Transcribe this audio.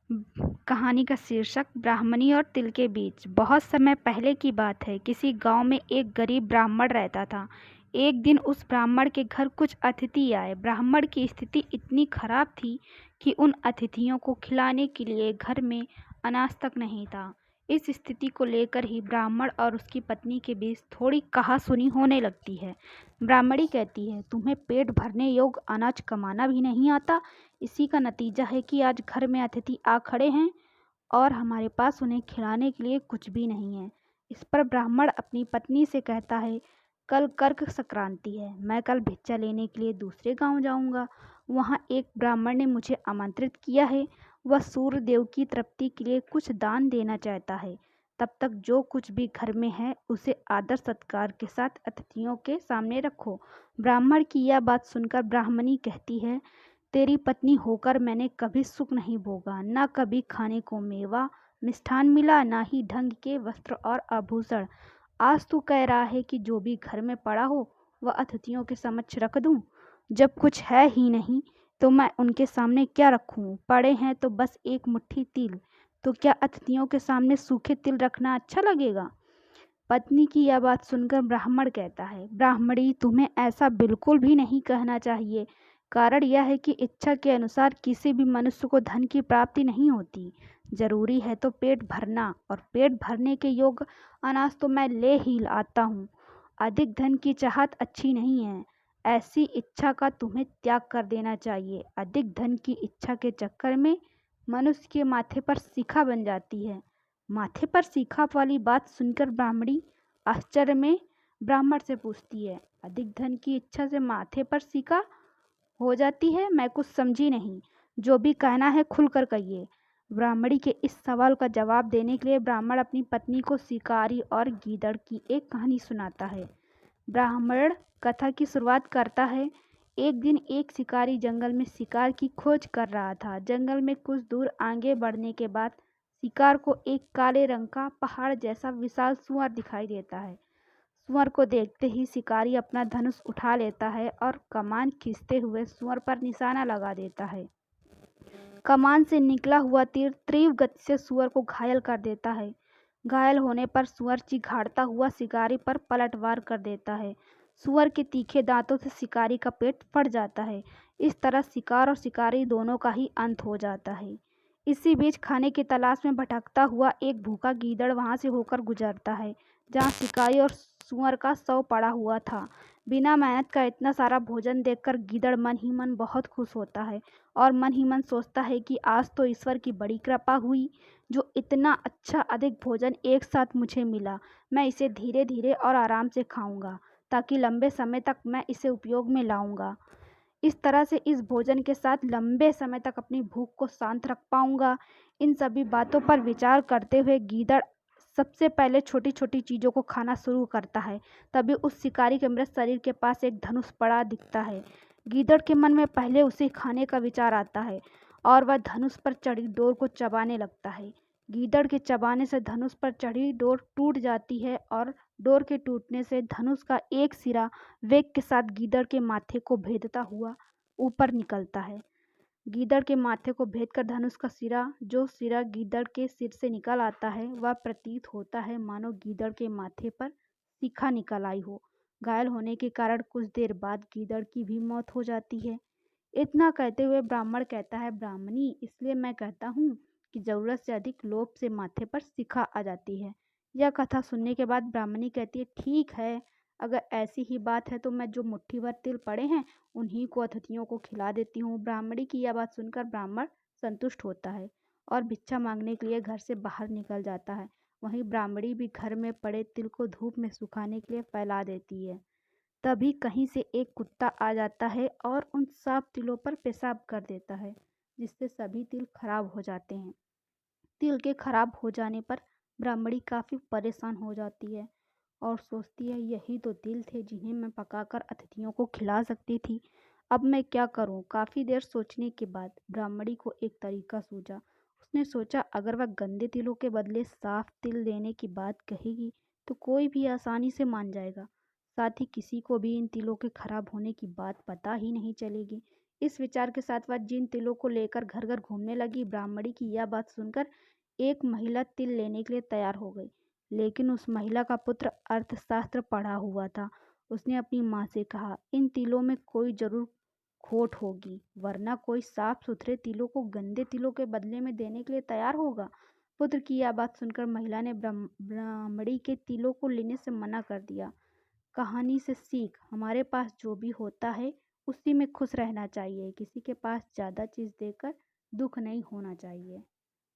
कहानी का शीर्षक ब्राह्मणी और तिल के बीच। बहुत समय पहले की बात है। किसी गांव में एक गरीब ब्राह्मण रहता था। एक दिन उस ब्राह्मण के घर कुछ अतिथि आए। ब्राह्मण की स्थिति इतनी खराब थी कि उन अतिथियों को खिलाने के लिए घर में अनाज तक नहीं था। इस स्थिति को लेकर ही ब्राह्मण और उसकी पत्नी के बीच थोड़ी कहासुनी होने लगती है। ब्राह्मणी कहती है, तुम्हें पेट भरने योग्य अनाज कमाना भी नहीं आता। इसी का नतीजा है कि आज घर में अतिथि आ खड़े हैं और हमारे पास उन्हें खिलाने के लिए कुछ भी नहीं है। इस पर ब्राह्मण अपनी पत्नी से कहता है, कल कर्क संक्रांति है। मैं कल भिक्षा लेने के लिए दूसरे गांव जाऊंगा। वहां एक ब्राह्मण ने मुझे आमंत्रित किया है। वह सूर्य देव की तृप्ति के लिए कुछ दान देना चाहता है। तब तक जो कुछ भी घर में है उसे आदर सत्कार के साथ अतिथियों के सामने रखो। ब्राह्मण की यह बात सुनकर ब्राह्मणी कहती है, तेरी पत्नी होकर मैंने कभी सुख नहीं भोगा। न कभी खाने को मेवा मिष्ठान मिला, ना ही ढंग के वस्त्र और आभूषण। आज तू कह रहा है कि जो भी घर में पड़ा हो वह अतिथियों के समक्ष रख दूं। जब कुछ है ही नहीं तो मैं उनके सामने क्या रखूं? पड़े हैं तो बस एक मुट्ठी तिल, तो क्या अतिथियों के सामने सूखे तिल रखना अच्छा लगेगा? पत्नी की यह बात सुनकर ब्राह्मण कहता है, ब्राह्मणी, तुम्हें ऐसा बिल्कुल भी नहीं कहना चाहिए। कारण यह है कि इच्छा के अनुसार किसी भी मनुष्य को धन की प्राप्ति नहीं होती। जरूरी है तो पेट भरना, और पेट भरने के योग्य अनाज तो मैं ले ही आता हूँ। अधिक धन की चाहत अच्छी नहीं है। ऐसी इच्छा का तुम्हें त्याग कर देना चाहिए। अधिक धन की इच्छा के चक्कर में मनुष्य के माथे पर शिखा बन जाती है। माथे पर शिखा वाली बात सुनकर ब्राह्मणी आश्चर्य में ब्राह्मण से पूछती है, अधिक धन की इच्छा से माथे पर शिखा हो जाती है? मैं कुछ समझी नहीं। जो भी कहना है खुलकर कहिए। ब्राह्मणी के इस सवाल का जवाब देने के लिए ब्राह्मण अपनी पत्नी को शिकारी और गीदड़ की एक कहानी सुनाता है। ब्राह्मण कथा की शुरुआत करता है। एक दिन एक शिकारी जंगल में शिकार की खोज कर रहा था। जंगल में कुछ दूर आगे बढ़ने के बाद शिकार को एक काले रंग का पहाड़ जैसा विशाल सुअर दिखाई देता है। सुअर को देखते ही शिकारी अपना धनुष उठा लेता है और कमान खींचते हुए सुअर पर निशाना लगा देता है। कमान से निकला हुआ तीर तीव्र गति से सुअर को घायल कर देता है। घायल होने पर सुअर चिघाड़ता हुआ शिकारी पर पलटवार कर देता है। सुअर के तीखे दांतों से शिकारी का पेट फट जाता है। इस तरह शिकार और शिकारी दोनों का ही अंत हो जाता है। इसी बीच खाने की तलाश में भटकता हुआ एक भूखा गीदड़ वहां से होकर गुजरता है, जहां शिकारी और सुअर का शव पड़ा हुआ था। बिना मेहनत का इतना सारा भोजन देखकर गीदड़ मन ही मन बहुत खुश होता है और मन ही मन सोचता है कि आज तो ईश्वर की बड़ी कृपा हुई, जो इतना अच्छा अधिक भोजन एक साथ मुझे मिला। मैं इसे धीरे धीरे और आराम से खाऊंगा, ताकि लंबे समय तक मैं इसे उपयोग में लाऊंगा। इस तरह से इस भोजन के साथ लंबे समय तक अपनी भूख को शांत रख पाऊंगा। इन सभी बातों पर विचार करते हुए गीदड़ सबसे पहले छोटी छोटी चीज़ों को खाना शुरू करता है। तभी उस शिकारी के मृत शरीर के पास एक धनुष पड़ा दिखता है। गीदड़ के मन में पहले उसे खाने का विचार आता है और वह धनुष पर चढ़ी डोर को चबाने लगता है। गीदड़ के चबाने से धनुष पर चढ़ी डोर टूट जाती है और डोर के टूटने से धनुष का एक सिरा वेग के साथ गीदड़ के माथे को भेदता हुआ ऊपर निकलता है। गीदड़ के माथे को भेदकर धनुष का सिरा, जो सिरा गीदड़ के सिर से निकल आता है, वह प्रतीत होता है मानो गीदड़ के माथे पर शिखा निकल आई हो। घायल होने के कारण कुछ देर बाद गीदड़ की भी मौत हो जाती है। इतना कहते हुए ब्राह्मण कहता है, ब्राह्मणी, इसलिए मैं कहता हूँ कि जरूरत से अधिक लोभ से माथे पर शिखा आ जाती है। यह कथा सुनने के बाद ब्राह्मणी कहती है, ठीक है, अगर ऐसी ही बात है तो मैं जो मुट्ठी भर तिल पड़े हैं उन्हीं को अतिथियों को खिला देती हूँ। ब्राह्मणी की यह बात सुनकर ब्राह्मण संतुष्ट होता है और भिक्षा मांगने के लिए घर से बाहर निकल जाता है। वहीं ब्राह्मणी भी घर में पड़े तिल को धूप में सुखाने के लिए फैला देती है। तभी कहीं से एक कुत्ता आ जाता है और उन साफ तिलों पर पेशाब कर देता है, जिससे सभी तिल खराब हो जाते हैं। तिल के खराब हो जाने पर ब्राह्मणी काफ़ी परेशान हो जाती है और सोचती है, यही तो तिल थे जिन्हें मैं पकाकर अतिथियों को खिला सकती थी। अब मैं क्या करूं? काफ़ी देर सोचने के बाद ब्राह्मणी को एक तरीका सूझा। उसने सोचा, अगर वह गंदे तिलों के बदले साफ तिल देने की बात कहेगी तो कोई भी आसानी से मान जाएगा। साथ ही किसी को भी इन तिलों के खराब होने की बात पता ही नहीं चलेगी। इस विचार के साथ वह जिन तिलों को लेकर घर घर घूमने लगी। ब्राह्मणी की यह बात सुनकर एक महिला तिल लेने के लिए तैयार हो गई, लेकिन उस महिला का पुत्र अर्थशास्त्र पढ़ा हुआ था। उसने अपनी माँ से कहा, इन तिलों में कोई जरूर खोट होगी, वरना कोई साफ सुथरे तिलों को गंदे तिलों के बदले में देने के लिए तैयार होगा। पुत्र की यह बात सुनकर महिला ने ब्राह्मणी के तिलों को लेने से मना कर दिया। कहानी से सीख, हमारे पास जो भी होता है उसी में खुश रहना चाहिए। किसी के पास ज़्यादा चीज़ देकर दुख नहीं होना चाहिए।